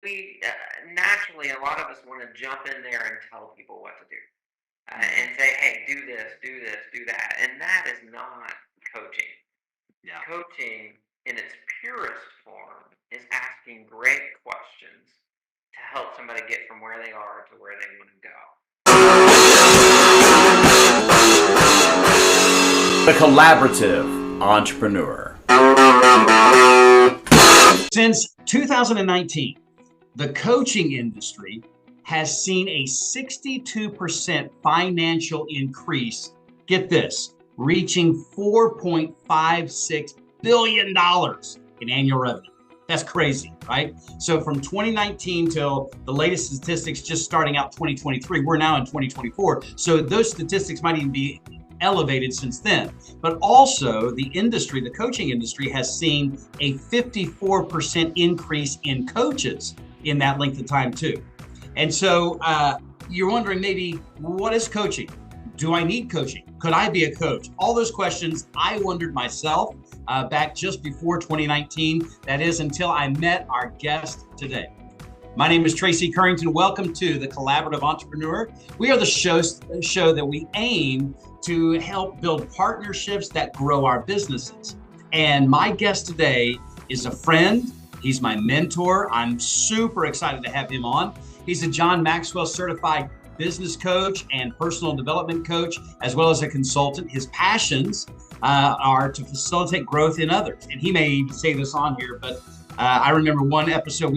we naturally, a lot of us want to jump in there and tell people what to do Mhm. and say, hey, do this, do that. And that is not coaching. Yeah. Coaching in its purest form is asking great questions to help somebody get from where they are to where they want to go. The collaborative entrepreneur. Since 2019, the coaching industry has seen a 62% financial increase. Get this, reaching $4.56 billion in annual revenue. That's crazy, right? So from 2019 till the latest statistics just starting out 2023, we're now in 2024. So those statistics might even be elevated since then. But also the industry, the coaching industry has seen a 54% increase in coaches in that length of time too. And so you're wondering maybe, what is coaching? Do I need coaching? Could I be a coach? All those questions I wondered myself back just before 2019. That is until I met our guest today. My name is Tracy Currington. Welcome to the Collaborative Entrepreneur. We are the show that we aim to help build partnerships that grow our businesses. And my guest today is a friend. He's my mentor. I'm super excited to have him on. He's a John Maxwell certified business coach and personal development coach, as well as a consultant. His passions are to facilitate growth in others. And he may say this on here, but I remember one episode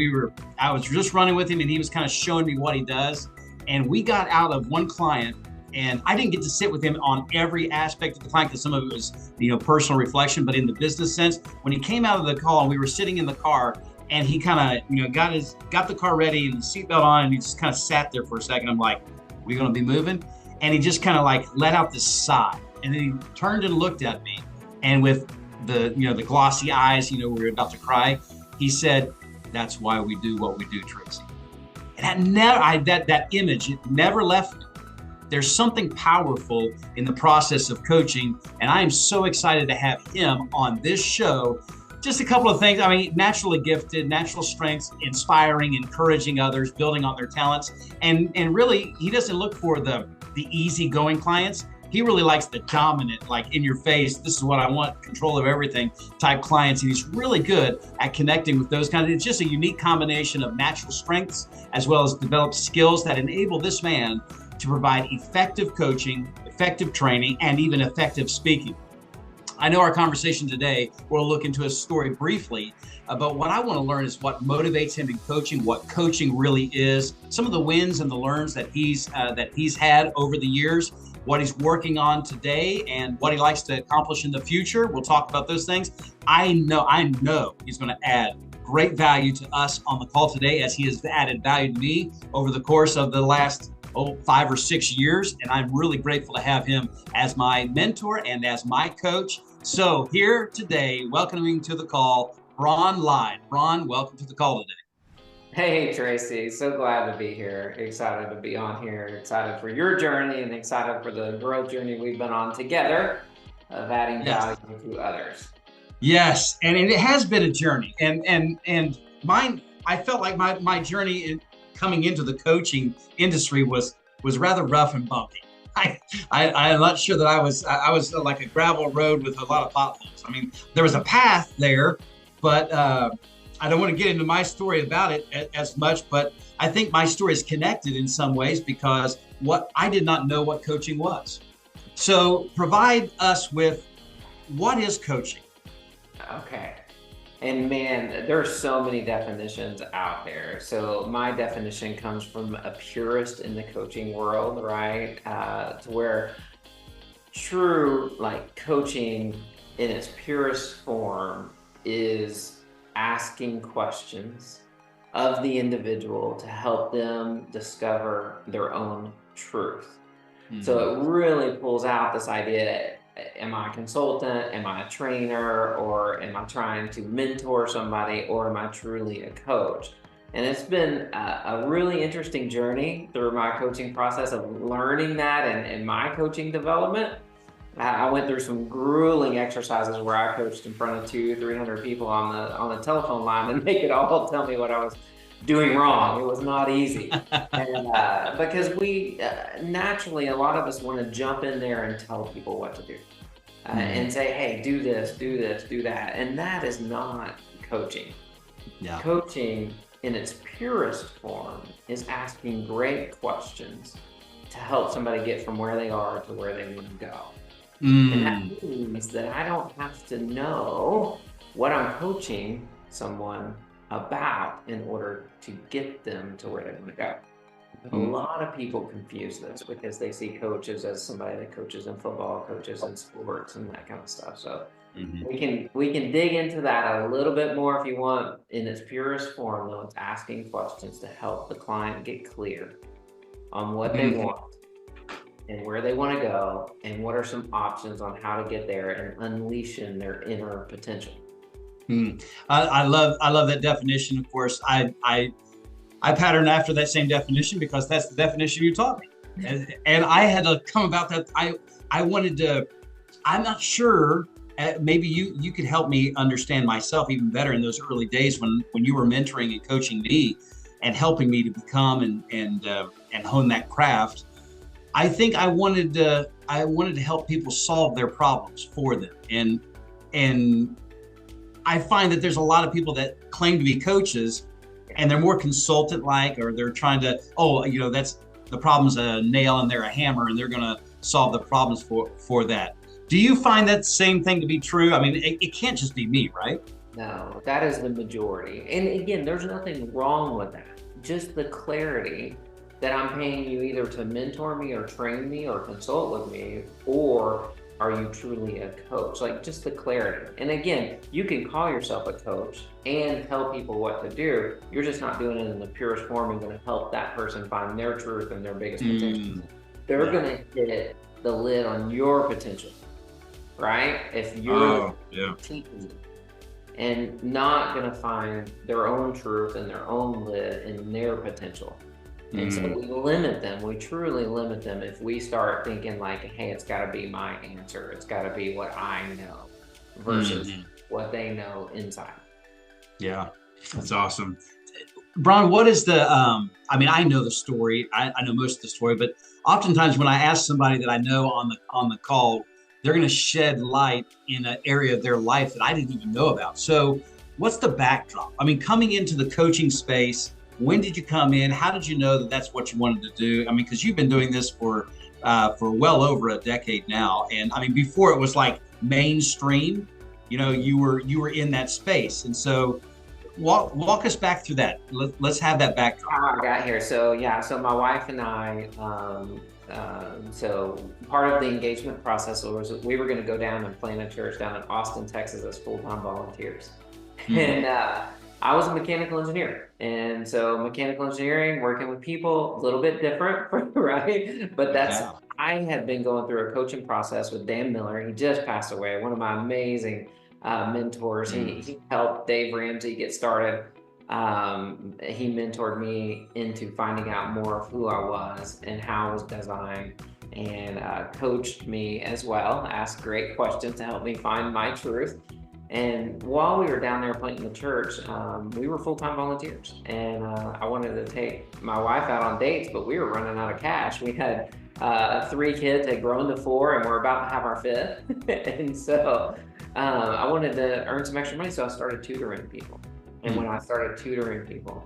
I was just running with him and he was kind of showing me what he does. And we got out of one client, and I didn't get to sit with him on every aspect of the client because some of it was, personal reflection, but in the business sense, when he came out of the call and we were sitting in the car and he kind of, got the car ready and the seatbelt on and he just kind of sat there for a second. I'm like, we going to be moving? And he just kind of like let out this sigh. And then he turned and looked at me, and with the glossy eyes, we were about to cry. He said, "That's why we do what we do, Tracy." And that image, it never left me. There's something powerful in the process of coaching, and I am so excited to have him on this show. Just a couple of things. I mean, naturally gifted, natural strengths, inspiring, encouraging others, building on their talents, and really, he doesn't look for the easygoing clients. He really likes the dominant, like in your face, this is what I want, control of everything type clients. And he's really good at connecting with those kinds. It's just a unique combination of natural strengths as well as developed skills that enable this man to provide effective coaching, effective training, and even effective speaking. I know our conversation today, we'll look into his story briefly, but what I want to learn is what motivates him in coaching, what coaching really is, some of the wins and the learns that he's had over the years, what he's working on today, and what he likes to accomplish in the future. We'll talk about those things. I know he's going to add great value to us on the call today, as he has added value to me over the course of the last 5 or 6 years. And I'm really grateful to have him as my mentor and as my coach. So here today, welcoming to the call, Brawn Lide. Brawn, welcome to the call today. Hey, Tracy, so glad to be here. Excited to be on here. Excited for your journey and excited for the growth journey we've been on together of adding Yes. value to others. Yes, and it has been a journey, and mine. I felt like my journey coming into the coaching industry was rather rough and bumpy. I'm not sure that I was like a gravel road with a lot of potholes. I mean, there was a path there, but I don't want to get into my story about it as much. But I think my story is connected in some ways because what I did not know what coaching was. So provide us with, what is coaching? Okay. And man, there are so many definitions out there. So my definition comes from a purist in the coaching world, right? To where true like coaching in its purest form is asking questions of the individual to help them discover their own truth. So it really pulls out this idea, am I a consultant? Am I a trainer? Or am I trying to mentor somebody? Or am I truly a coach? And it's been a really interesting journey through my coaching process of learning that and in my coaching development. I went through some grueling exercises where I coached in front of 200-300 people on the telephone line, and they could all tell me what I was doing wrong. It was not easy. And because we naturally, a lot of us want to jump in there and tell people what to do and say, hey, do this, do that. And that is not coaching. Yeah. Coaching in its purest form is asking great questions to help somebody get from where they are to where they want to go. And that means that I don't have to know what I'm coaching someone about in order to get them to where they want to go. A lot of people confuse this because they see coaches as somebody that coaches in football, coaches in sports, and that kind of stuff. So we can dig into that a little bit more if you want. In its purest form, though, it's asking questions to help the client get clear on what they want and where they want to go, and what are some options on how to get there and unleashing their inner potential. I love that definition. Of course, I patterned after that same definition because that's the definition you taught me, and I had to come about that. I wanted to. I'm not sure. Maybe you could help me understand myself even better in those early days when you were mentoring and coaching me and helping me to become and hone that craft. I think I wanted to help people solve their problems for them, and I find that there's a lot of people that claim to be coaches and they're more consultant like, or they're trying to, that's the problem's a nail and they're a hammer and they're going to solve the problems for that. Do you find that same thing to be true? I mean, it can't just be me, right? No, that is the majority. And again, there's nothing wrong with that. Just the clarity that I'm paying you either to mentor me or train me or consult with me, or are you truly a coach? Like, just the clarity. And again, you can call yourself a coach and tell people what to do. You're just not doing it in the purest form and going to help that person find their truth and their biggest potential. They're going to hit the lid on your potential, right? If you're teaching them and not going to find their own truth and their own lid and their potential. And so we limit them. We truly limit them if we start thinking like, hey, it's got to be my answer. It's got to be what I know versus what they know inside. Yeah, that's awesome. Brawn, what is the, I know the story. I know most of the story, but oftentimes when I ask somebody that I know on the call, they're going to shed light in an area of their life that I didn't even know about. So what's the backdrop? I mean, coming into the coaching space, when did you come in? How did you know that that's what you wanted to do? I mean, because you've been doing this for well over a decade now. And I mean, before it was like mainstream, you were in that space. And so walk us back through that. Let's have that backdrop. How I got here. So my wife and I, so part of the engagement process was we were going to go down and plant a church down in Austin, Texas as full-time volunteers. And I was a mechanical engineer. And so mechanical engineering, working with people, a little bit different, right? But I had been going through a coaching process with Dan Miller. He just passed away, one of my amazing mentors. He helped Dave Ramsey get started. He mentored me into finding out more of who I was and how I was designed, and coached me as well, asked great questions to help me find my truth. And while we were down there planting the church, we were full-time volunteers. And I wanted to take my wife out on dates, but we were running out of cash. We had 3 kids, had grown to 4, and we're about to have our 5th. And so I wanted to earn some extra money, so I started tutoring people. And when I started tutoring people,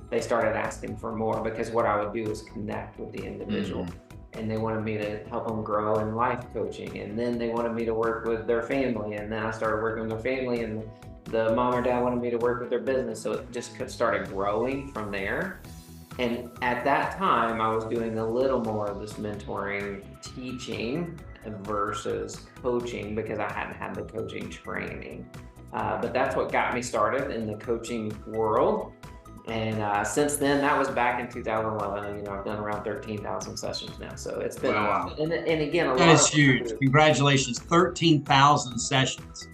they started asking for more, because what I would do is connect with the individual. And they wanted me to help them grow in life coaching. And then they wanted me to work with their family. And then I started working with their family, and the mom or dad wanted me to work with their business. So it just started growing from there. And at that time, I was doing a little more of this mentoring, teaching versus coaching, because I hadn't had the coaching training. But that's what got me started in the coaching world. And since then, that was back in 2011. I've done around 13,000 sessions now. So it's been, and again, that is huge. Congratulations, 13,000 sessions.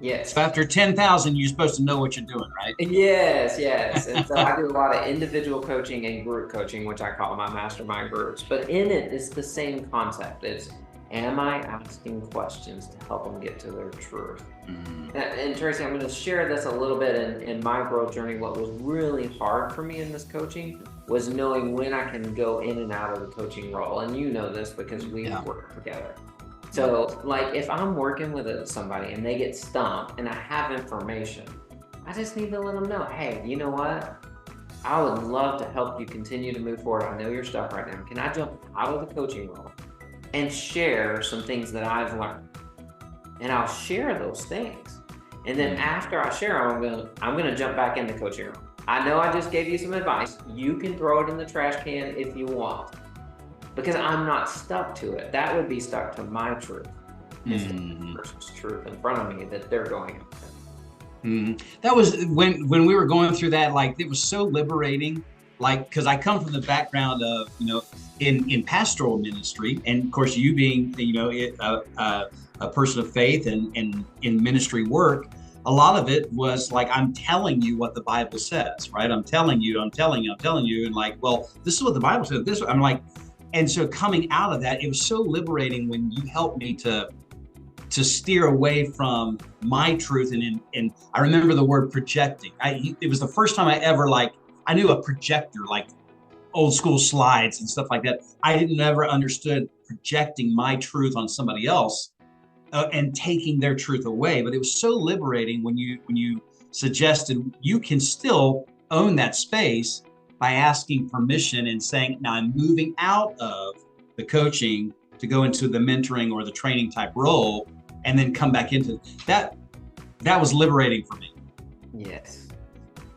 Yes. So after 10,000, you're supposed to know what you're doing, right? Yes. And so I do a lot of individual coaching and group coaching, which I call my mastermind groups. But in it, it's the same concept. It's Am I asking questions to help them get to their truth? Mm. And Tracy, I'm going to share this a little bit in my growth journey. What was really hard for me in this coaching was knowing when I can go in and out of the coaching role. And you know this because we've worked together. So like if I'm working with somebody and they get stumped and I have information, I just need to let them know, hey, you know what? I would love to help you continue to move forward. I know your stuff right now. Can I jump out of the coaching role and share some things that I've learned? And I'll share those things. And then after I share them, I'm gonna jump back in the coaching room. I know I just gave you some advice. You can throw it in the trash can if you want, because I'm not stuck to it. That would be stuck to my truth instead of the person's truth in front of me that they're going after. That was when we were going through that, like it was so liberating, like because I come from the background of, in pastoral ministry, and of course you being, a person of faith and in ministry work, a lot of it was like, I'm telling you what the Bible says, right? I'm telling you, and like, well, this is what the Bible says. This, I'm like, and so coming out of that, it was so liberating when you helped me to steer away from my truth. And I remember the word projecting. It was the first time I ever, like, I knew a projector, like old school slides and stuff like that. I never understood projecting my truth on somebody else and taking their truth away. But it was so liberating when you suggested you can still own that space by asking permission and saying, now I'm moving out of the coaching to go into the mentoring or the training type role, and then come back into that. That was liberating for me. Yes.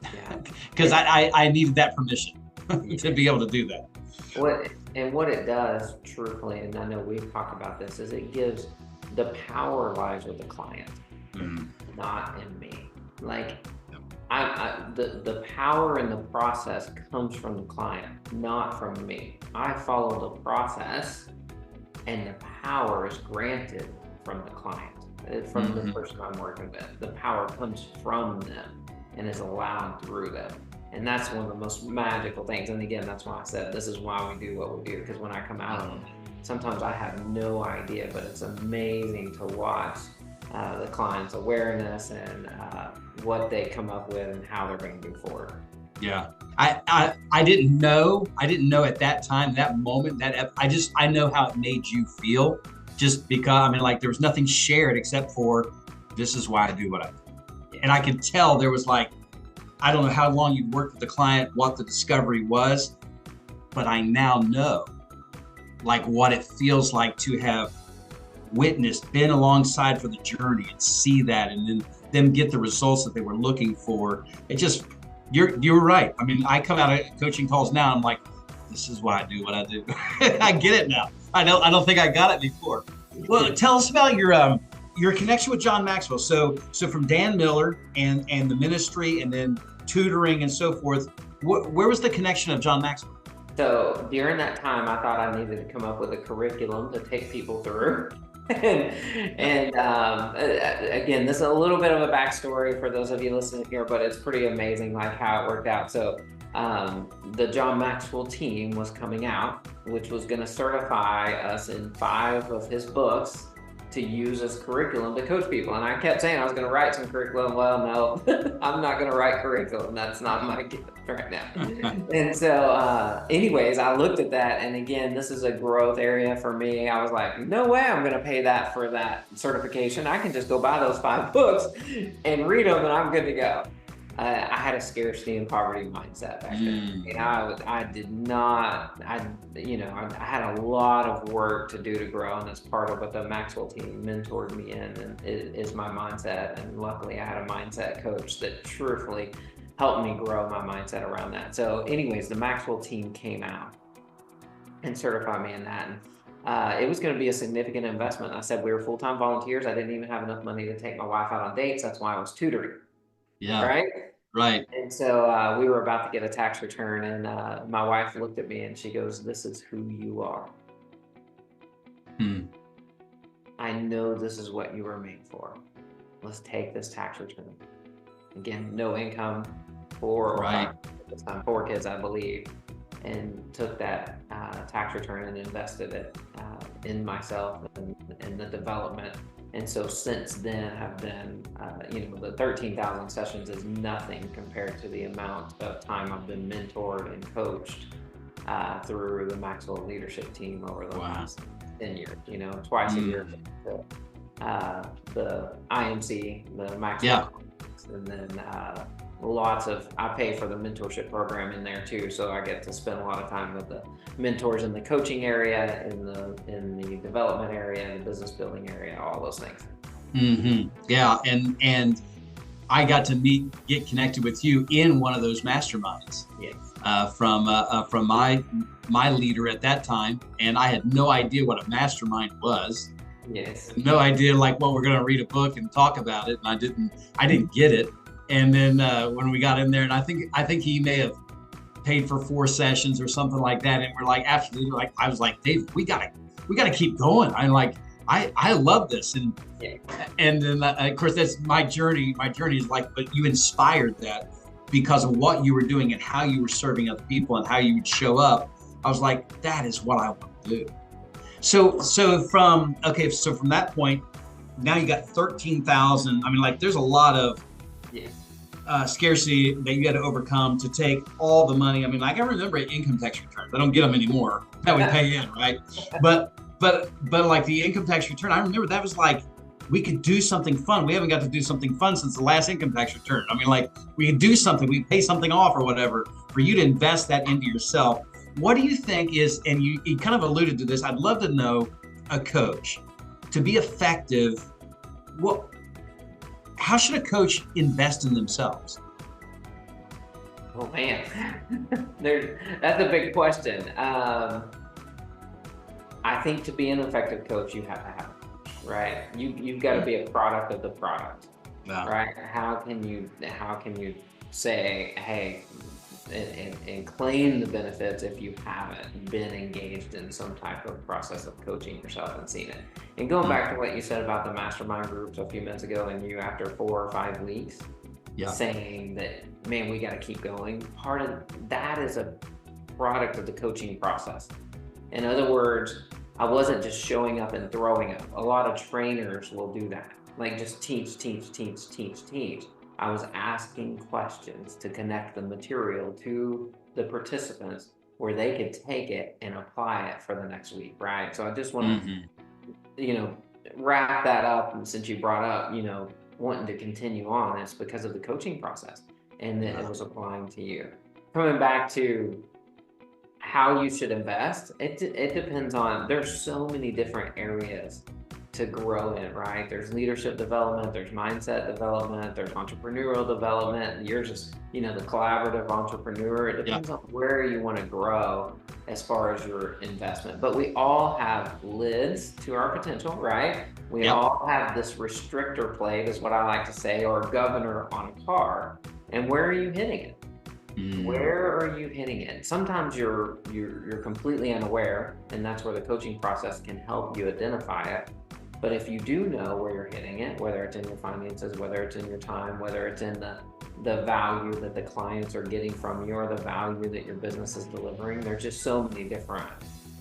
Yeah. Because I needed that permission to be able to do that. What it does, truthfully, and I know we've talked about this, is it gives the power lies with the client, not in me. Like the power in the process comes from the client, not from me. I follow the process, and the power is granted from the client, from the person I'm working with. The power comes from them and is allowed through them. And that's one of the most magical things. And again, that's why I said this is why we do what we do, because when I come out of them, sometimes I have no idea, but it's amazing to watch the client's awareness and what they come up with and how they're going to move forward. Yeah. I didn't know at that time, that moment, I know how it made you feel, just because, like there was nothing shared except for, this is why I do what I do. And I could tell there was like, I don't know how long you'd worked with the client, what the discovery was, but I now know like what it feels like to have witnessed, been alongside for the journey and see that, and then them get the results that they were looking for. It just, you're right. I come out of coaching calls now, I'm like, this is why I do what I do. I get it now. I don't think I got it before. Well, tell us about your connection with John Maxwell. So from Dan Miller and the ministry, and then tutoring and so forth, where was the connection of John Maxwell? So during that time, I thought I needed to come up with a curriculum to take people through. and again, this is a little bit of a backstory for those of you listening here, but it's pretty amazing like how it worked out. So the John Maxwell team was coming out, which was going to certify us in 5 of his books to use as curriculum to coach people. And I kept saying I was going to write some curriculum. Well, no, I'm not going to write curriculum. That's not my gift right now. And so anyways, I looked at that. And again, this is a growth area for me. I was like, no way I'm going to pay that for that certification. I can just go buy those 5 books and read them and I'm good to go. I had a scarcity and poverty mindset back then. I did not, I had a lot of work to do to grow, and that's part of what the Maxwell team mentored me in, and is my mindset. And luckily I had a mindset coach that truthfully helped me grow my mindset around that. So anyways, the Maxwell team came out and certified me in that. And it was going to be a significant investment. I said we were full-time volunteers. I didn't even have enough money to take my wife out on dates. That's why I was tutoring. Yeah. Right. And so we were about to get a tax return, and my wife looked at me and she goes, "This is who you are. I know this is what you were made for. Let's take this tax return." Again, no income, 4 or 5 at this time, 4 kids, I believe, and took that tax return and invested it in myself and the development. And so since then have been, the 13,000 sessions is nothing compared to the amount of time I've been mentored and coached through the Maxwell leadership team over the last 10 years, twice a year. The IMC, the Maxwell, and then I pay for the mentorship program in there too, so I get to spend a lot of time with the mentors in the coaching area, in the development area, in the business building area, all those things. Yeah, and I got to get connected with you in one of those masterminds. Yes. From my leader at that time, and I had no idea what a mastermind was. Yes. No idea like what we're going to read a book and talk about it, and I didn't get it. And then when we got in there, and I think he may have paid for 4 sessions or something like that, and we're like, after I was like, Dave, we gotta keep going. I'm like, I love this, and then of course that's my journey. My journey is like, but you inspired that because of what you were doing and how you were serving other people and how you would show up. I was like, that is what I want to do. So from that point, now you got 13,000. I mean, like, there's a lot of scarcity that you had to overcome to take all the money. I mean, like, I remember income tax returns. I don't get them anymore that we pay in, right? But like the income tax return, I remember that was like, we could do something fun. We haven't got to do something fun since the last income tax return. I mean, like, we can do something, we pay something off or whatever, for you to invest that into yourself. What do you think is, and you kind of alluded to this, I'd love to know, a coach, to be effective, how should a coach invest in themselves? Oh man, that's a big question. I think to be an effective coach, you have to have it, right? You've got to be a product of the product, right? How can you say, hey, and claim the benefits if you haven't been engaged in some type of process of coaching yourself and seen it? And going back to what you said about the mastermind groups a few minutes ago, and you after 4 or 5 weeks saying that, man, we got to keep going. Part of that is a product of the coaching process. In other words, I wasn't just showing up and throwing up. A lot of trainers will do that, like just teach. I was asking questions to connect the material to the participants where they could take it and apply it for the next week, right? So I just want to, wrap that up. And since you brought up, wanting to continue on, it's because of the coaching process and that it was applying to you. Coming back to how you should invest, it depends on, there's so many different areas to grow in, right? There's leadership development, there's mindset development, there's entrepreneurial development. Yours is, the collaborative entrepreneur. It depends on where you want to grow as far as your investment. But we all have lids to our potential, right? We all have this restrictor plate, is what I like to say, or governor on a car. And where are you hitting it? Where are you hitting it? Sometimes you're completely unaware, and that's where the coaching process can help you identify it. But if you do know where you're hitting it, whether it's in your finances, whether it's in your time, whether it's in the value that the clients are getting from you, or the value that your business is delivering, there's just so many different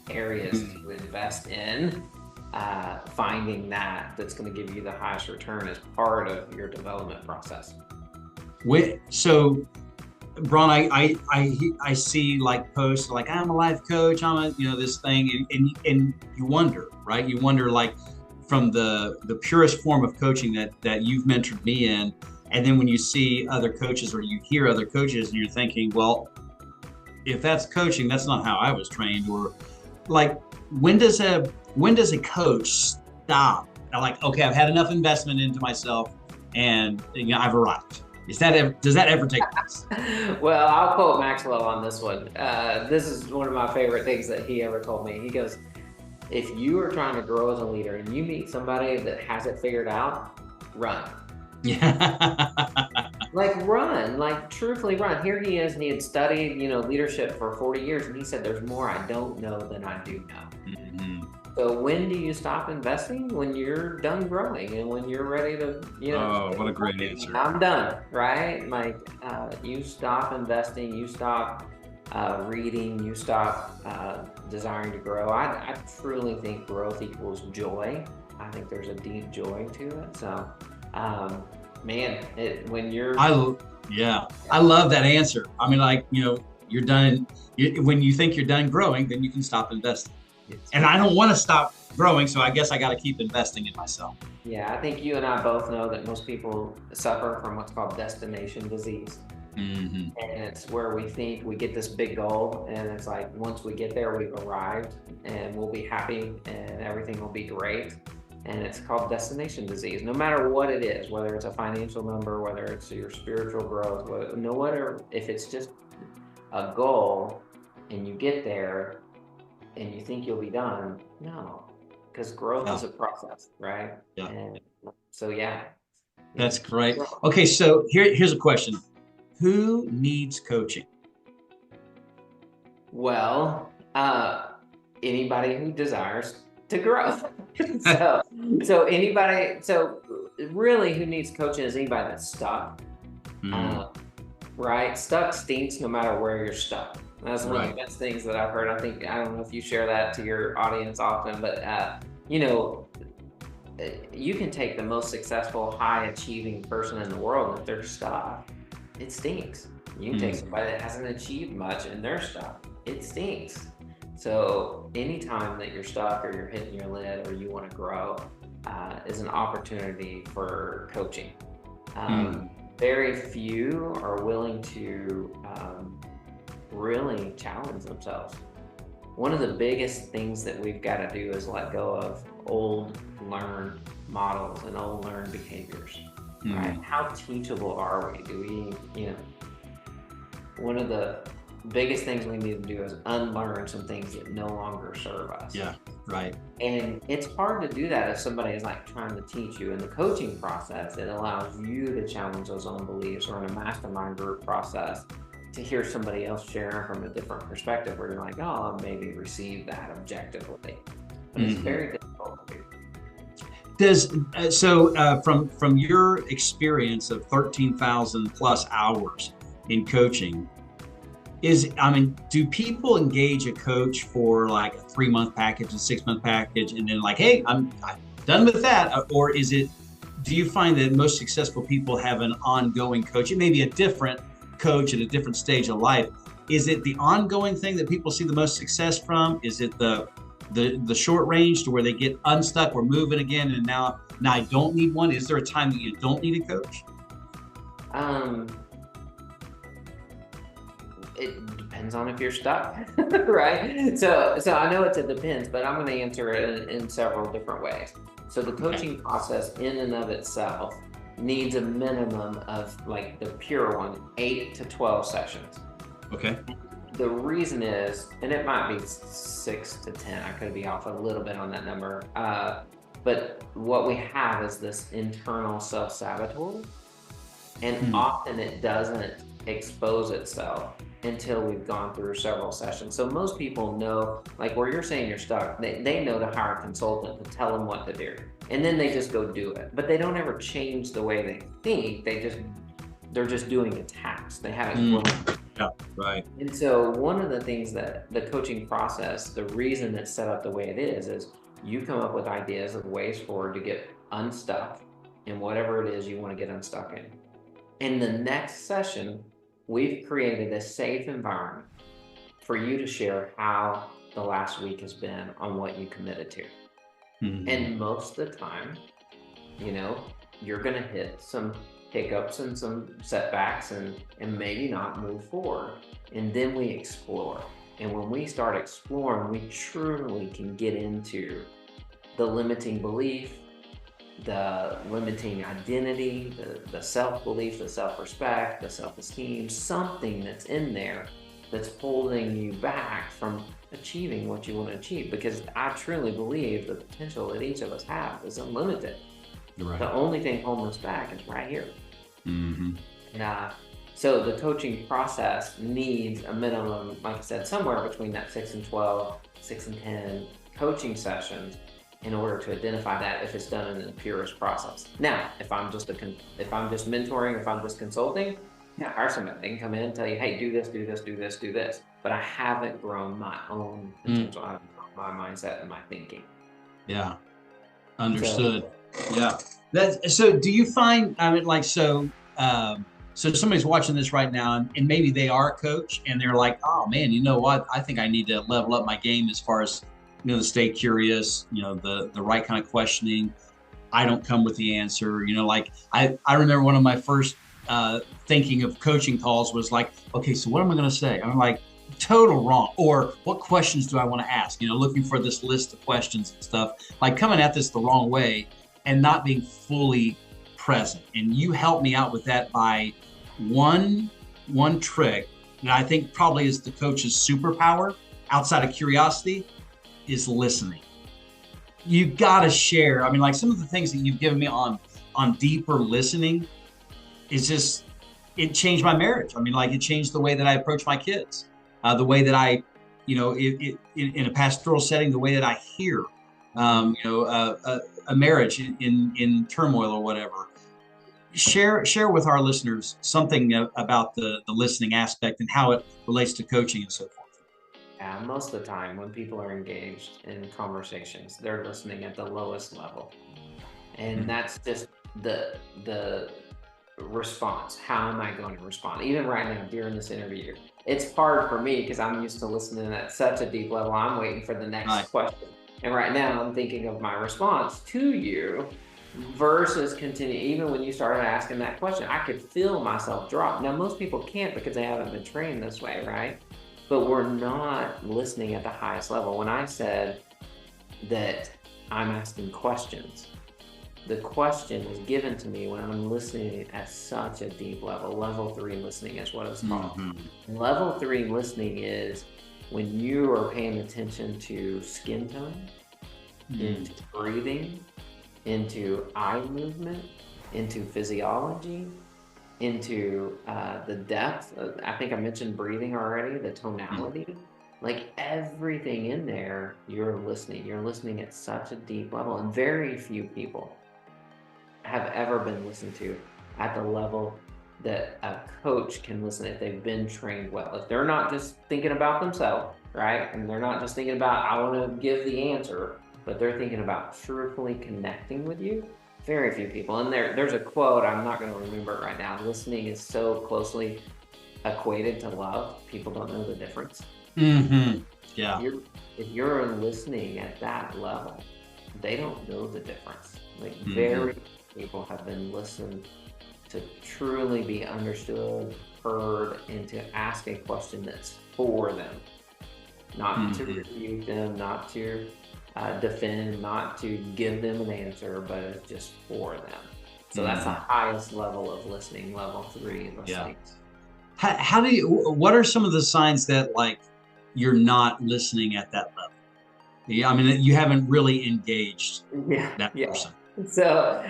areas to invest in. Finding that's going to give you the highest return as part of your development process. So, Brawn, I see like posts like, I'm a life coach, I'm this thing, and you wonder, right? You wonder, like, from the purest form of coaching that you've mentored me in, and then when you see other coaches or you hear other coaches, and you're thinking, well, if that's coaching, that's not how I was trained. Or like, when does a coach stop? Like, okay, I've had enough investment into myself, and I've arrived. Does that ever take place? Well, I'll quote Maxwell on this one. This is one of my favorite things that he ever told me. He goes, if you are trying to grow as a leader and you meet somebody that has it figured out, run. Yeah. Like, run, like, truthfully run. Here he is, and he had studied, leadership for 40 years, and he said, there's more I don't know than I do know. So when do you stop investing? When you're done growing and when you're ready to, Oh, what a great answer. I'm done, right? Like, you stop investing, you stop reading, you stop desiring to grow. I truly think growth equals joy. I think there's a deep joy to it. So, man, when you're I love that answer. I mean, like, you're done. When you think you're done growing, then you can stop investing. And I don't want to stop growing, so I guess I got to keep investing in myself. Yeah, I think you and I both know that most people suffer from what's called destination disease. Mm-hmm. And it's where we think we get this big goal, and it's like once we get there, we've arrived and we'll be happy and everything will be great. And it's called destination disease. No matter what it is, whether it's a financial number, whether it's your spiritual growth, whatever, if it's just a goal and you get there and you think you'll be done, no, because growth is a process, right? Yeah. And so, yeah. That's great. Okay, so here's a question. Who needs coaching? Well, anybody who desires to grow. so anybody, so really who needs coaching is anybody that's stuck. Right? Stuck stinks no matter where you're stuck. That's one of the best things that I've heard. I don't know if you share that to your audience often, but you can take the most successful, high achieving person in the world, and if they're stuck, it stinks. You can take somebody that hasn't achieved much and they're stuck. It stinks. So anytime that you're stuck or you're hitting your lid or you want to grow is an opportunity for coaching. Very few are willing to really challenge themselves. One of the biggest things that we've got to do is let go of old learned models and old learned behaviors. Right? How teachable are we? Do we, one of the biggest things we need to do is unlearn some things that no longer serve us. Yeah, right. And it's hard to do that if somebody is like trying to teach you. In the coaching process, it allows you to challenge those own beliefs, or in a mastermind group process, to hear somebody else sharing from a different perspective where you're like, oh, I'll maybe receive that objectively. But it's very difficult to do. From your experience of 13,000 plus hours in coaching, do people engage a coach for like a 3-month package, a 6-month package, and then like, hey, I'm done with that? Or do you find that most successful people have an ongoing coach? It may be a different coach at a different stage of life. Is it the ongoing thing that people see the most success from? Is it the short range to where they get unstuck, we're moving again, and now I don't need one? Is there a time that you don't need a coach? It depends on if you're stuck, right? So I know it's a depends, but I'm going to answer it in several different ways. So the coaching process in and of itself needs a minimum of, like the pure one, 8 to 12 sessions. Okay. The reason is, and it might be 6 to 10, I could be off a little bit on that number, but what we have is this internal self-saboteur, and often it doesn't expose itself until we've gone through several sessions. So most people know, like where you're saying you're stuck, they know to hire a consultant to tell them what to do, and then they just go do it. But they don't ever change the way they think. They're just doing a task. They haven't grown. Yeah, right. And so one of the things that the coaching process, the reason it's set up the way it is you come up with ideas of ways forward to get unstuck in whatever it is you want to get unstuck in. In the next session, we've created a safe environment for you to share how the last week has been on what you committed to. And most of the time, you're going to hit some hiccups and some setbacks and maybe not move forward. And then we explore. And when we start exploring, we truly can get into the limiting belief, the limiting identity, the self-belief, the self-respect, the self-esteem, something that's in there that's holding you back from achieving what you want to achieve. Because I truly believe the potential that each of us have is unlimited. Right. The only thing holding us back is right here. And so the coaching process needs a minimum, like I said, somewhere between that 6 and 12, 6 and 10 coaching sessions in order to identify that if it's done in the purest process. Now, if I'm just mentoring, if I'm just consulting, Yeah, hire somebody. They can come in and tell you, hey, do this, do this, do this, do this. But I haven't grown my own potential. I haven't grown my mindset and my thinking. Yeah. So Understood. Yeah. So do you find, I mean, like, so somebody's watching this right now and maybe they are a coach and they're like, oh man, you know what? I think I need to level up my game as far as, to stay curious, the right kind of questioning. I don't come with the answer, like I remember one of my first thinking of coaching calls was like, okay, so what am I going to say? I'm like, total wrong. Or what questions do I want to ask? Looking for this list of questions and stuff, like coming at this the wrong way and not being fully present. And you helped me out with that by one trick that I think probably is the coach's superpower outside of curiosity is listening. You got to share. I mean, like some of the things that you've given me on deeper listening is just, it changed my marriage. I mean, like it changed the way that I approach my kids, the way that I, in a pastoral setting, the way that I hear, a marriage in turmoil or whatever. Share with our listeners something about the listening aspect and how it relates to coaching and so forth. yeah, most of the time when people are engaged in conversations, they're listening at the lowest level. And that's just the response. How am I going to respond? Even right now during this interview, it's hard for me because I'm used to listening at such a deep level. I'm waiting for the next question. And right now I'm thinking of my response to you versus continue. Even when you started asking that question, I could feel myself drop. Now, most people can't because they haven't been trained this way, right? But we're not listening at the highest level. When I said that I'm asking questions, the question is given to me when I'm listening at such a deep level. Level 3 listening is what it's called. Level 3 listening is when you are paying attention to skin tone, into breathing, into eye movement, into physiology, into the depth. I think I mentioned breathing already, the tonality. Like everything in there, you're listening. You're listening at such a deep level. And very few people have ever been listened to at the level that a coach can listen if they've been trained well. If they're not just thinking about themselves, right? And they're not just thinking about, I want to give the answer, but they're thinking about truthfully connecting with you. Very few people. And there's a quote, I'm not going to remember it right now. Listening is so closely equated to love. People don't know the difference. Yeah. If you're listening at that level, they don't know the difference. Like very few people have been listened to truly be understood, heard, and to ask a question that's for them. Not to refute them, not to defend, not to give them an answer, but it's just for them. So that's the highest level of listening, level 3 listening. Yeah. How do you, what are some of the signs that like you're not listening at that level? Yeah, I mean, you haven't really engaged that person. So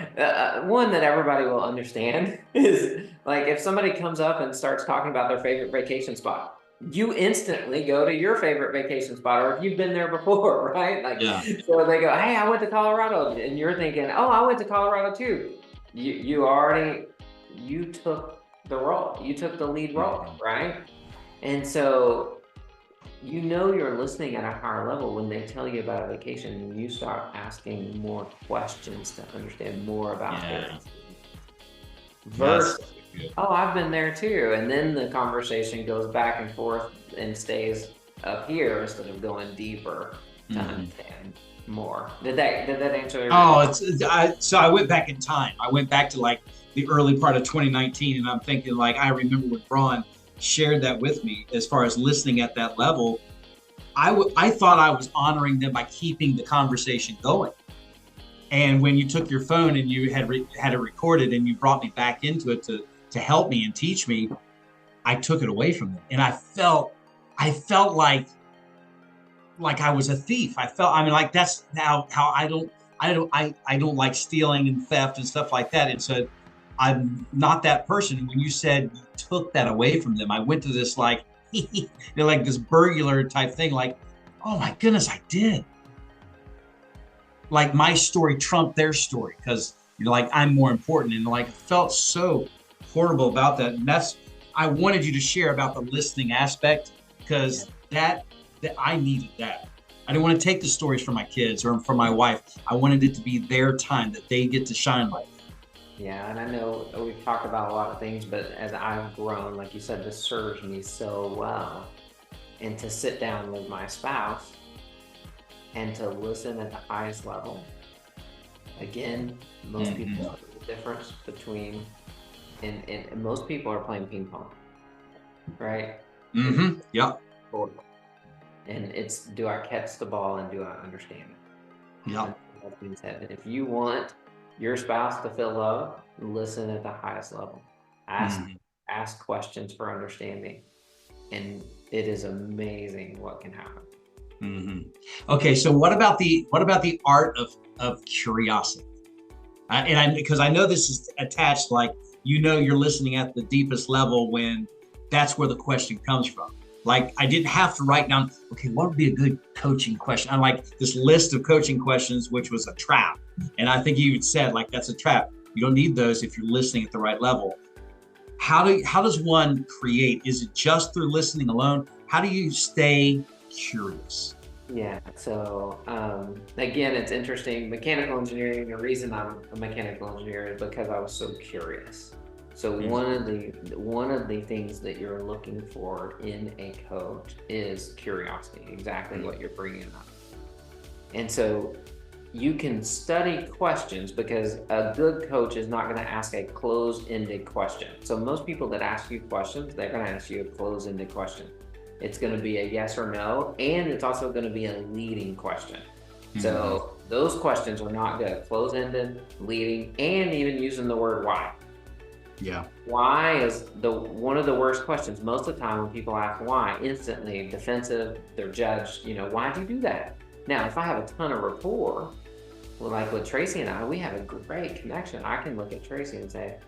one that everybody will understand is like if somebody comes up and starts talking about their favorite vacation spot, you instantly go to your favorite vacation spot, or if you've been there before, right? Like, so they go, hey, I went to Colorado, and you're thinking, oh, I went to Colorado too. You took the role, you took the lead role, right? And so you're listening at a higher level when they tell you about a vacation and you start asking more questions to understand more about it. Versus, oh, I've been there too. And then the conversation goes back and forth and stays up here instead of going deeper to understand more. Did that answer your question? So I went back in time. I went back to like the early part of 2019 and I'm thinking like, I remember when Brawn shared that with me as far as listening at that level. I thought I was honoring them by keeping the conversation going. And when you took your phone and you had it recorded and you brought me back into it to help me and teach me, I took it away from them. And I felt like I was a thief. I mean, like that's how I don't like stealing and theft and stuff like that. And so I'm not that person. And when you said you took that away from them, I went to this like, like this burglar type thing. Like, oh my goodness, I did. Like my story trumped their story because like I'm more important. And like it felt so horrible about that. And that's I wanted you to share about the listening aspect because that I needed that. I didn't want to take the stories from my kids or from my wife. I wanted it to be their time that they get to shine like. Yeah, and I know we've talked about a lot of things, but as I've grown, like you said, this serves me so well. And to sit down with my spouse and to listen at the highest level. Again, most people know the difference between, and most people are playing ping pong, right? Mm-hmm. Yep. And it's, do I catch the ball and do I understand it? Yep. That being said, if you want your spouse to feel love, listen at the highest level. Ask questions for understanding. And it is amazing what can happen. Okay, so what about the art of curiosity? Because I know this is attached, like, you're listening at the deepest level when that's where the question comes from. Like, I didn't have to write down, okay, what would be a good coaching question? I'm like this list of coaching questions, which was a trap. And I think you even said, like, that's a trap. You don't need those if you're listening at the right level. How does one create? Is it just through listening alone? How do you stay curious? Yeah, so again, it's interesting. Mechanical engineering, the reason I'm a mechanical engineer is because I was so curious. So one of the things that you're looking for in a coach is curiosity, exactly what you're bringing up. And so you can study questions, because a good coach is not going to ask a closed-ended question. So most people that ask you questions, they're going to ask you a closed-ended question. It's going to be a yes or no, and it's also going to be a leading question. So those questions are not good. Closed-ended, leading, and even using the word why. Yeah. Why is one of the worst questions. Most of the time when people ask why, instantly defensive, they're judged, why'd you do that? Now, if I have a ton of rapport, well, like with Tracy and I, we have a great connection. I can look at Tracy and say,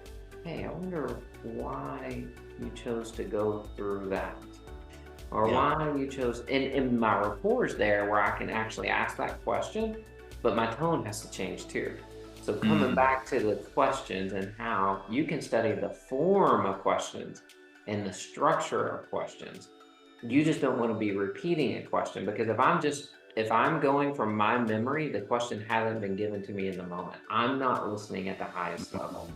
hey, I wonder why you chose to go through that. Or why you chose, and my rapport is there where I can actually ask that question, but my tone has to change too. So coming back to the questions and how you can study the form of questions and the structure of questions. You just don't want to be repeating a question, because if I'm going from my memory, the question hasn't been given to me in the moment. I'm not listening at the highest level.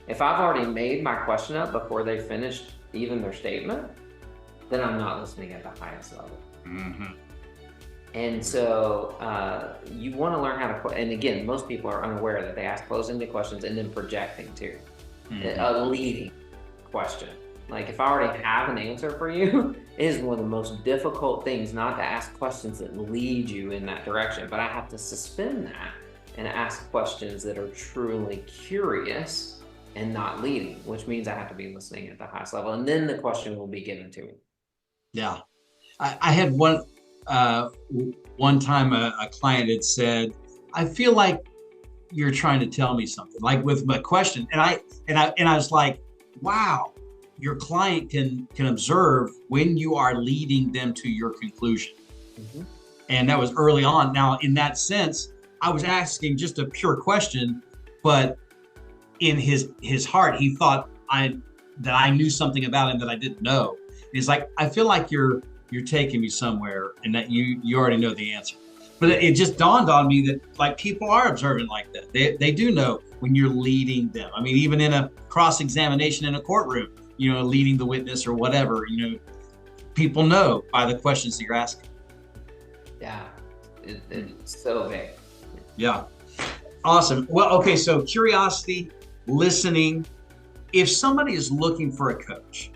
If I've already made my question up before they finished even their statement, then I'm not listening at the highest level. And so you want to learn how to, and again, most people are unaware that they ask closed-ended questions and then projecting too. A leading question. Like, if I already have an answer for you, it is one of the most difficult things not to ask questions that lead you in that direction. But I have to suspend that and ask questions that are truly curious and not leading, which means I have to be listening at the highest level. And then the question will be given to me. Yeah. I had one time a client had said, I feel like you're trying to tell me something, like with my question. And I was like, wow, your client can observe when you are leading them to your conclusion. And that was early on. Now, in that sense, I was asking just a pure question, but in his heart, he thought that I knew something about him that I didn't know. He's like, I feel like you're taking me somewhere and that you already know the answer. But it just dawned on me that, like, people are observant like that. They do know when you're leading them. I mean, even in a cross-examination in a courtroom, leading the witness or whatever, people know by the questions that you're asking. Yeah, it's so big. Yeah. Awesome. Well, okay, so curiosity, listening. If somebody is looking for a coach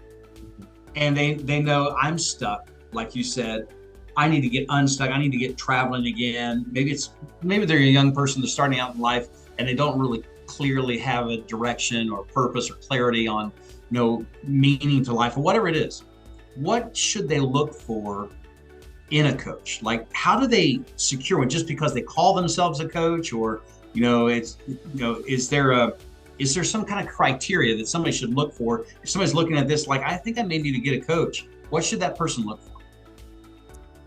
and they know I'm stuck, like you said, I need to get unstuck. I need to get traveling again. Maybe they're a young person that's starting out in life and they don't really clearly have a direction or purpose or clarity on, meaning to life or whatever it is. What should they look for in a coach? Like, how do they secure one? Just because they call themselves a coach, or, is there some kind of criteria that somebody should look for? If somebody's looking at this, like, I think I may need to get a coach, what should that person look for?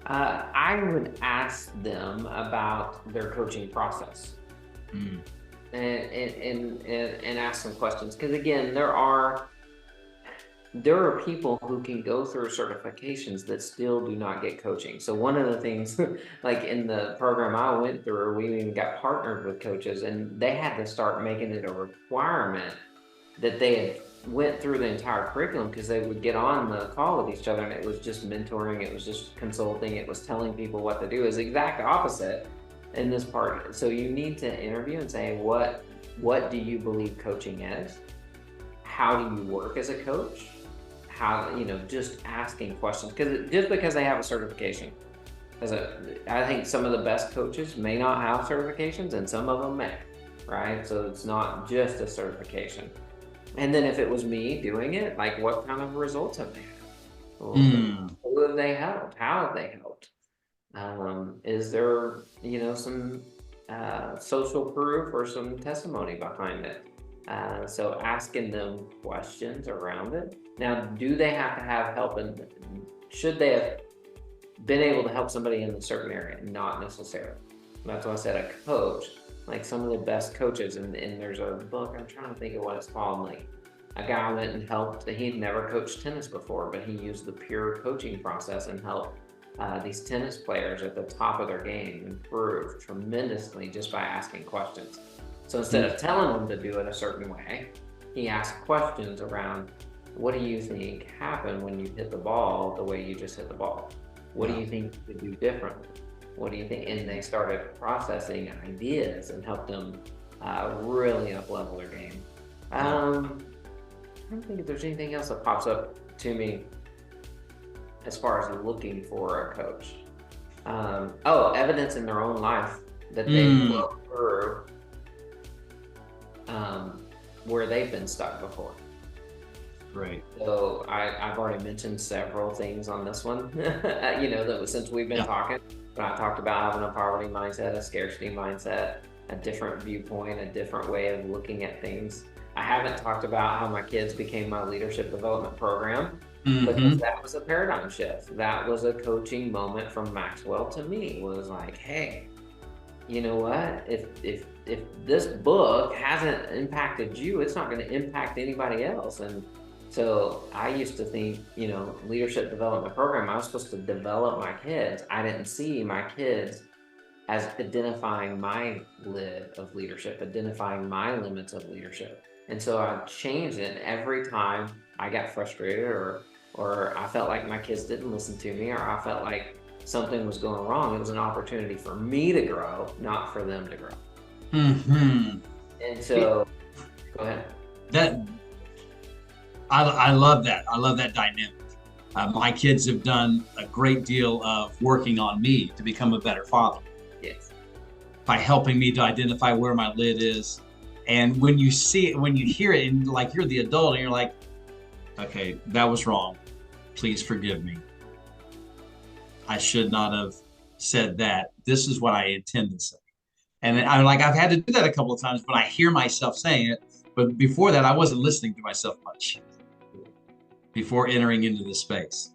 I would ask them about their coaching process and ask some questions. Because again, there are there are people who can go through certifications that still do not get coaching. So one of the things, like in the program I went through, we even got partnered with coaches, and they had to start making it a requirement that they had went through the entire curriculum, because they would get on the call with each other, and it was just mentoring, it was just consulting, it was telling people what to do. Is the exact opposite in this part. So you need to interview and say, what do you believe coaching is? How do you work as a coach? How, just asking questions, just because they have a certification, I think some of the best coaches may not have certifications, and some of them may, right? So it's not just a certification. And then if it was me doing it, like, what kind of results have they had? Who have they helped? How have they helped? Is there, some social proof or some testimony behind it? So asking them questions around it. Now, do they have to have help, and should they have been able to help somebody in a certain area? Not necessarily. That's why I said a coach. Like some of the best coaches, and there's a book, I'm trying to think of what it's called, like a guy went and helped, he'd never coached tennis before, but he used the pure coaching process and helped these tennis players at the top of their game improve tremendously just by asking questions. So instead of telling them to do it a certain way, he asked questions around, what do you think happened when you hit the ball the way you just hit the ball? What do you think you could do differently? What do you think? And they started processing ideas and helped them really up level their game. I don't think if there's anything else that pops up to me as far as looking for a coach. Evidence in their own life that they go through where they've been stuck before. Right. So I've already mentioned several things on this one, that was since we've been talking. But I talked about having a poverty mindset, a scarcity mindset, a different viewpoint, a different way of looking at things. I haven't talked about how my kids became my leadership development program, because that was a paradigm shift. That was a coaching moment from Maxwell to me. Was like, hey, you know what? If this book hasn't impacted you, it's not going to impact anybody else. And so I used to think, leadership development program, I was supposed to develop my kids. I didn't see my kids as identifying my lid of leadership, identifying my limits of leadership. And so I changed it. And every time I got frustrated or I felt like my kids didn't listen to me, or I felt like something was going wrong, it was an opportunity for me to grow, not for them to grow. And so, go ahead. I love that. I love that dynamic. My kids have done a great deal of working on me to become a better father. Yes. By helping me to identify where my lid is. And when you see it, when you hear it, and like you're the adult and you're like, okay, that was wrong. Please forgive me. I should not have said that. This is what I intend to say. And I've had to do that a couple of times, but I hear myself saying it. But before that, I wasn't listening to myself much before entering into this space.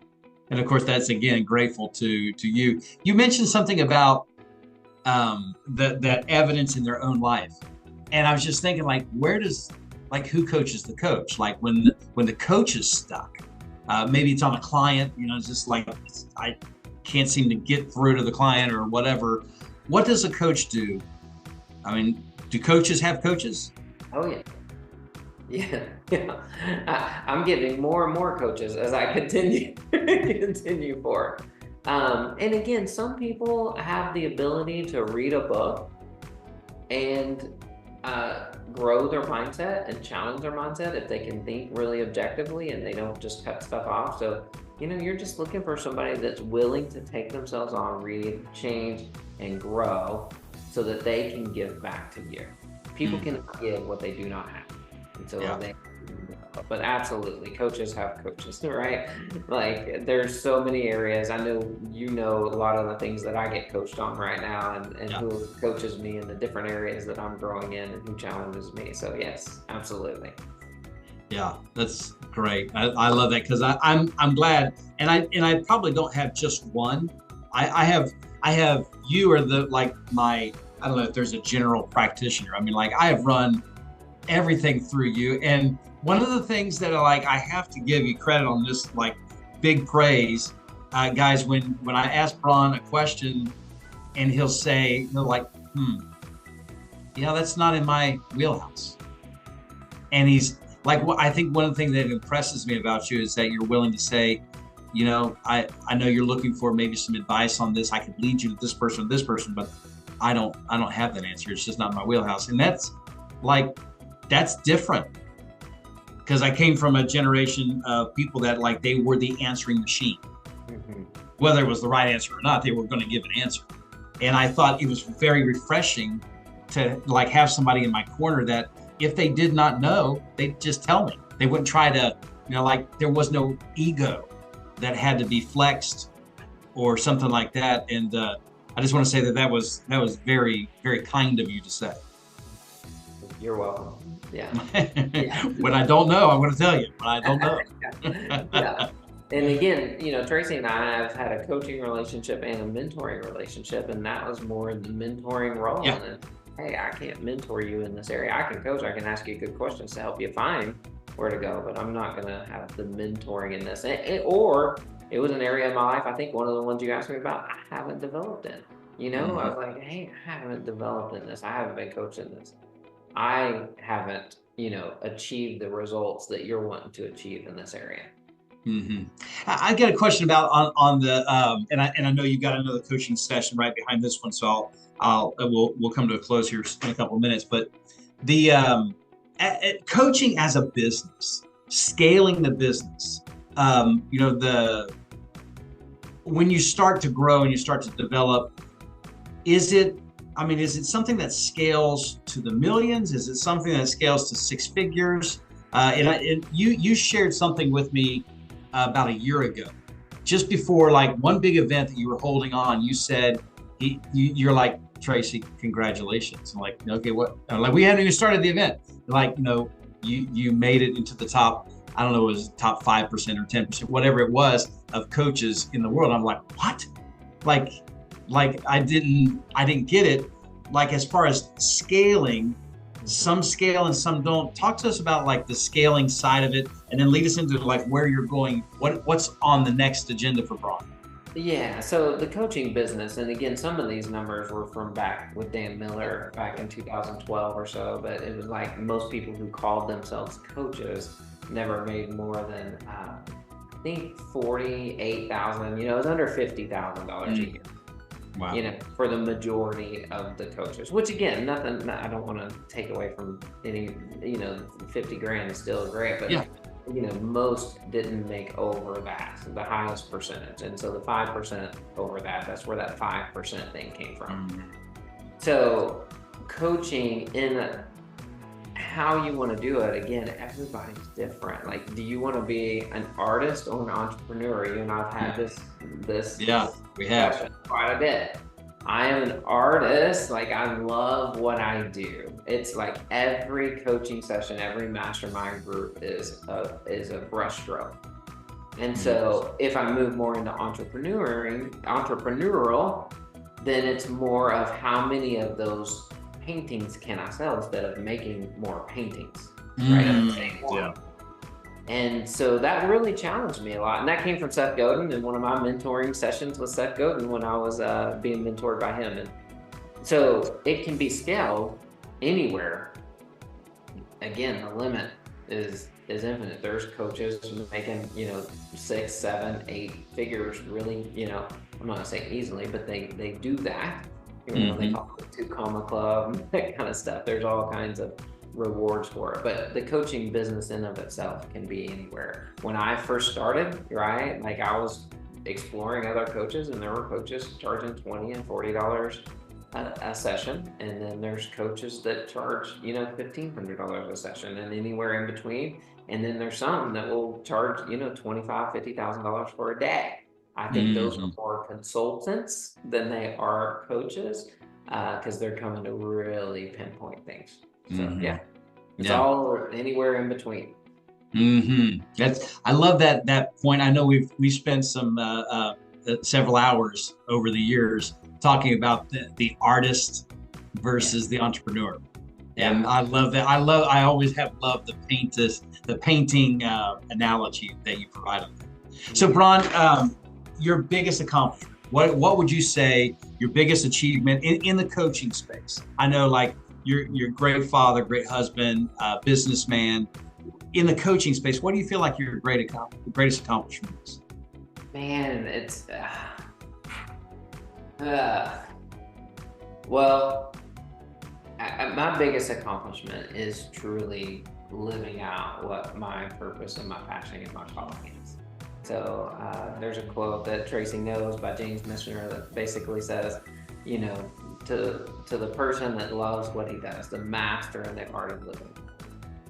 And of course, that's, again, grateful to you. You mentioned something about that evidence in their own life. And I was just thinking, who coaches the coach? Like when the coach is stuck, maybe it's on a client, it's just like, I can't seem to get through to the client or whatever. What does a coach do? I mean, do coaches have coaches? Oh, yeah. Yeah. I'm getting more and more coaches as I continue forward. And again, some people have the ability to read a book and grow their mindset and challenge their mindset if they can think really objectively and they don't just cut stuff off. So, you're just looking for somebody that's willing to take themselves on, read, change, and grow so that they can give back to you. People can give what they do not have. And so but absolutely, coaches have coaches, right? Like there's so many areas. I know a lot of the things that I get coached on right now, and who coaches me in the different areas that I'm growing in and who challenges me. So yes, absolutely. Yeah, that's great. I love that, because I'm glad, and I probably don't have just one. I have you are my, I don't know if there's a general practitioner. I mean, I have run everything through you, and one of the things that I have to give you credit on this, like big praise, guys. When I ask Brawn a question, and he'll like, yeah, that's not in my wheelhouse. And he's like, I think one of the things that impresses me about you is that you're willing to say, I know you're looking for maybe some advice on this. I could lead you to this person, but I don't have that answer. It's just not my wheelhouse. And that's different, because I came from a generation of people that they were the answering machine. Mm-hmm. Whether it was the right answer or not, they were going to give an answer. And I thought it was very refreshing to have somebody in my corner that if they did not know, they'd just tell me. They wouldn't try to, there was no ego that had to be flexed or something like that. And I just want to say that was very, very kind of you to say. You're welcome. Yeah. When I don't know, I'm going to tell you. When I don't know. Yeah. And again, Tracy and I have had a coaching relationship and a mentoring relationship, and that was more in the mentoring role. Yeah. And hey, I can't mentor you in this area. I can coach. I can ask you good questions to help you find where to go, but I'm not going to have the mentoring in this. Or it was an area of my life, I think one of the ones you asked me about, I haven't developed in. I was like, hey, I haven't developed in this. I haven't been coaching this. I haven't, achieved the results that you're wanting to achieve in this area. Mm-hmm. I get a question about on the and I know you've got another coaching session right behind this one, so we'll come to a close here in a couple of minutes. But the coaching as a business, scaling the business, when you start to grow and you start to develop, is it something that scales to the millions? Is it something that scales to six figures? And you shared something with me about a year ago, just before one big event that you were holding on. You said you're like, Tracy, congratulations. I'm like, okay, what? I'm like, we hadn't even started the event. You made it into the top. I don't know, it was top 5% or 10%, whatever it was, of coaches in the world. I'm like, what? I didn't get it. As far as scaling, some scale and some don't. Talk to us about the scaling side of it, and then lead us into where you're going, what's on the next agenda for Brawn. Yeah, so the coaching business, and again, some of these numbers were from back with Dan Miller back in 2012 or so, but it was most people who called themselves coaches never made more than I think 48,000. It was under $50,000 a year. Wow. For the majority of the coaches, which again, I don't want to take away from any, 50 grand is still great, but most didn't make over that, the highest percentage. And so the 5% over that's where that 5% thing came from. Mm-hmm. So coaching in how you want to do it, again, everybody's different. Do you want to be an artist or an entrepreneur? You and I've had this we have quite a bit. I am an artist. I love what I do. It's every coaching session, every mastermind group is a brush stroke. And so if I move more into entrepreneurial, then it's more of how many of those paintings can I sell instead of making more paintings, right? Of the same one. Yeah. And so that really challenged me a lot. And that came from Seth Godin, and one of my mentoring sessions with Seth Godin when I was being mentored by him. And so it can be scaled anywhere. Again, the limit is infinite. There's coaches making, 6, 7, 8 figures really, I'm not gonna say easily, but they do that. They call it the 2 Comma Club, that kind of stuff. There's all kinds of rewards for it, but the coaching business in of itself can be anywhere. When I first started, right, I was exploring other coaches, and there were coaches charging $20 and $40 a session, and then there's coaches that charge $1,500 a session, and anywhere in between. And then there's some that will charge $25,000, $50,000 for a day. I think those are more consultants than they are coaches, because they're coming to really pinpoint things. So it's all anywhere in between. I love that point. I know we spent some several hours over the years talking about the artist versus the entrepreneur, And I love that. I always have loved the painting analogy that you provided. So, Brawn, your biggest accomplishment, what would you say your biggest achievement in the coaching space? I know, like, you're a great father, great husband, businessman. In the coaching space, what do you feel like your greatest accomplishment is? Man, it's well, my biggest accomplishment is truly living out what my purpose and my passion and my calling is. So there's a quote that Tracy knows by James Missioner that basically says, you know, to the person that loves what he does, the master in the art of living,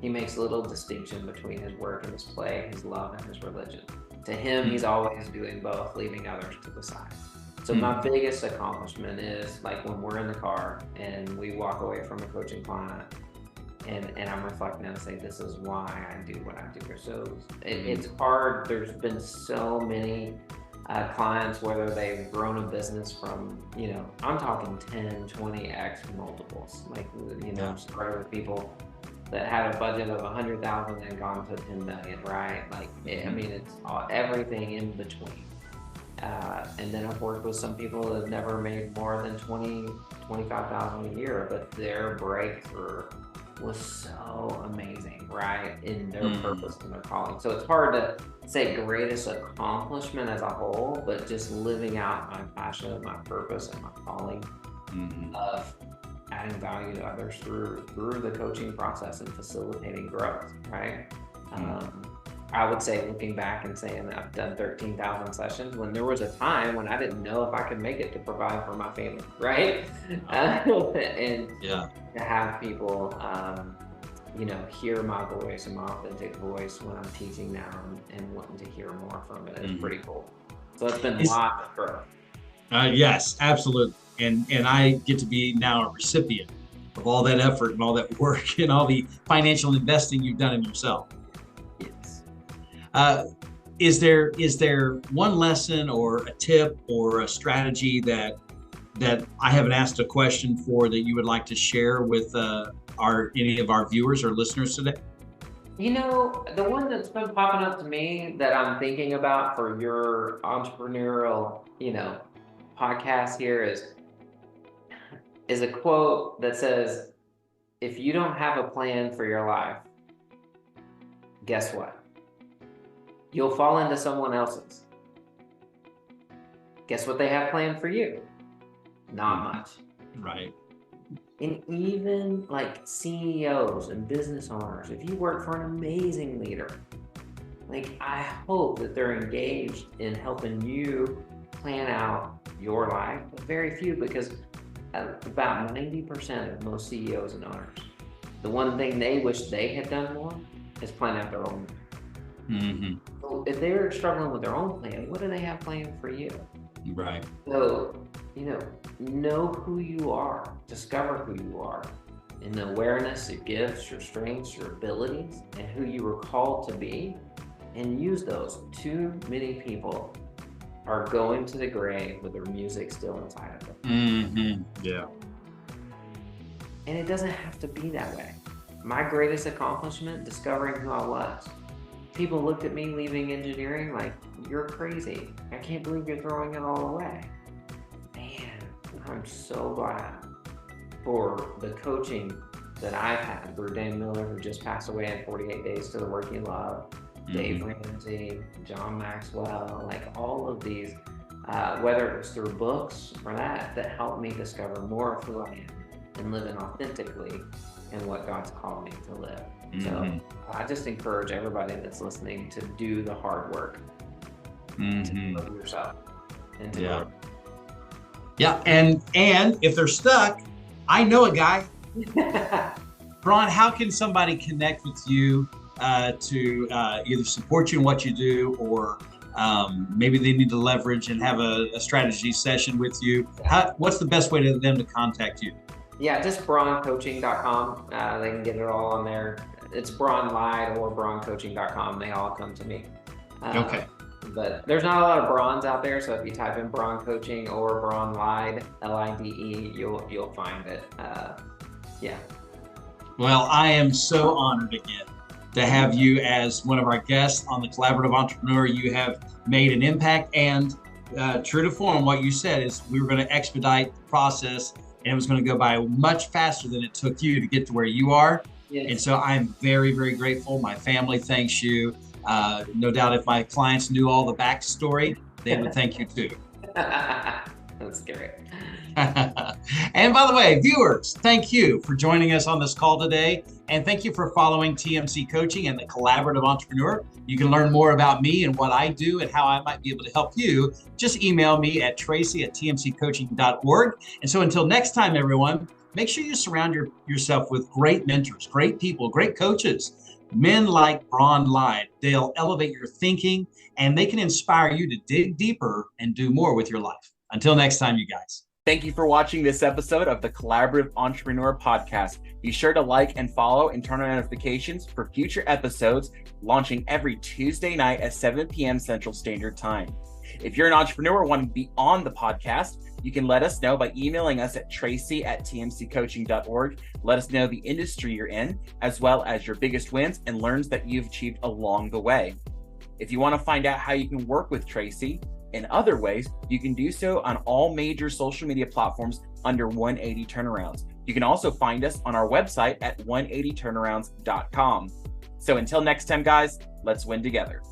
he makes little distinction between his work and his play, his love and his religion. To him, he's always doing both, leaving others to the side. So my biggest accomplishment is like when we're in the car and we walk away from a coaching client and I'm reflecting and say, this is why I do what I do. So it's hard. There's been so many clients, whether they've grown a business from, you know, I'm talking 10, 20x multiples. Like, you know, started with people that had a budget of 100,000 and gone to 10 million, right? Like, I mean, it's everything in between. And then I've worked with some people that have never made more than 25,000 a year, but their breakthrough was so amazing, right? In their purpose and their calling. So it's hard to say greatest accomplishment as a whole, but just living out my passion, my purpose, and my calling of adding value to others through the coaching process and facilitating growth, right? I would say, looking back and saying I've done 13,000 sessions when there was a time when I didn't know if I could make it to provide for my family, right? And to have people, you know, hear my voice and my authentic voice when I'm teaching now and wanting to hear more from it is pretty cool. So it's been a lot of growth. Yes, absolutely. And I get to be now a recipient of all that effort and all that work and all the financial investing you've done in yourself. Is there one lesson or a tip or a strategy that I haven't asked a question for that you would like to share with any of our viewers or listeners today? You know, the one that's been popping up to me that I'm thinking about for your entrepreneurial, you know, podcast here is a quote that says, if you don't have a plan for your life, guess what? You'll fall into someone else's. Guess what they have planned for you? Not much. Right. And even like CEOs and business owners, if you work for an amazing leader, like, I hope that they're engaged in helping you plan out your life, but very few, because about 90% of most CEOs and owners, the one thing they wish they had done more is plan out their own. So if they're struggling with their own plan, what do they have planned for you? Right. So, you know who you are, discover who you are, and the awareness, your gifts, your strengths, your abilities, and who you were called to be, and use those. Too many people are going to the grave with their music still inside of them. Yeah. And it doesn't have to be that way. My greatest accomplishment, discovering who I was. People looked at me leaving engineering like, you're crazy. I can't believe you're throwing it all away. Man, I'm so glad for the coaching that I've had through Dan Miller, who just passed away in 48 Days to the Work You Love, Dave Ramsey, John Maxwell, like all of these, whether it was through books or that helped me discover more of who I am and living authentically in what God's called me to live. So I just encourage everybody that's listening to do the hard work, to love yourself, and to grow. Yeah, and if they're stuck, I know a guy. Brawn, how can somebody connect with you to either support you in what you do, or maybe they need to leverage and have a strategy session with you? What's the best way to them to contact you? Yeah, just brawncoaching.com. They can get it all on there. It's Brawn Lide or brawncoaching.com. They all come to me. Okay. But there's not a lot of Brawns out there, so if you type in Brawn Coaching or Brawn Lide, Lide, you'll find it. Yeah. Well, I am so honored again to have you as one of our guests on the Collaborative Entrepreneur. You have made an impact, and true to form, what you said is we were going to expedite the process, and it was going to go by much faster than it took you to get to where you are. Yes. And so I'm very, very grateful. My family thanks you. No doubt if my clients knew all the backstory, they would thank you too. That's great. And by the way, viewers, thank you for joining us on this call today. And thank you for following TMC Coaching and the Collaborative Entrepreneur. You can learn more about me and what I do and how I might be able to help you. Just email me at tracy@tmccoaching.org. And so until next time, everyone, make sure you surround yourself with great mentors, great people, great coaches, men like Brawn Lide. They'll elevate your thinking and they can inspire you to dig deeper and do more with your life. Until next time, you guys. Thank you for watching this episode of the Collaborative Entrepreneur Podcast. Be sure to like and follow and turn on notifications for future episodes launching every Tuesday night at 7 p.m. Central Standard Time. If you're an entrepreneur wanting to be on the podcast, you can let us know by emailing us at tracy@tmccoaching.org. Let us know the industry you're in, as well as your biggest wins and learns that you've achieved along the way. If you want to find out how you can work with Tracy in other ways, you can do so on all major social media platforms under 180 Turnarounds. You can also find us on our website at 180turnarounds.com. So until next time, guys, let's win together.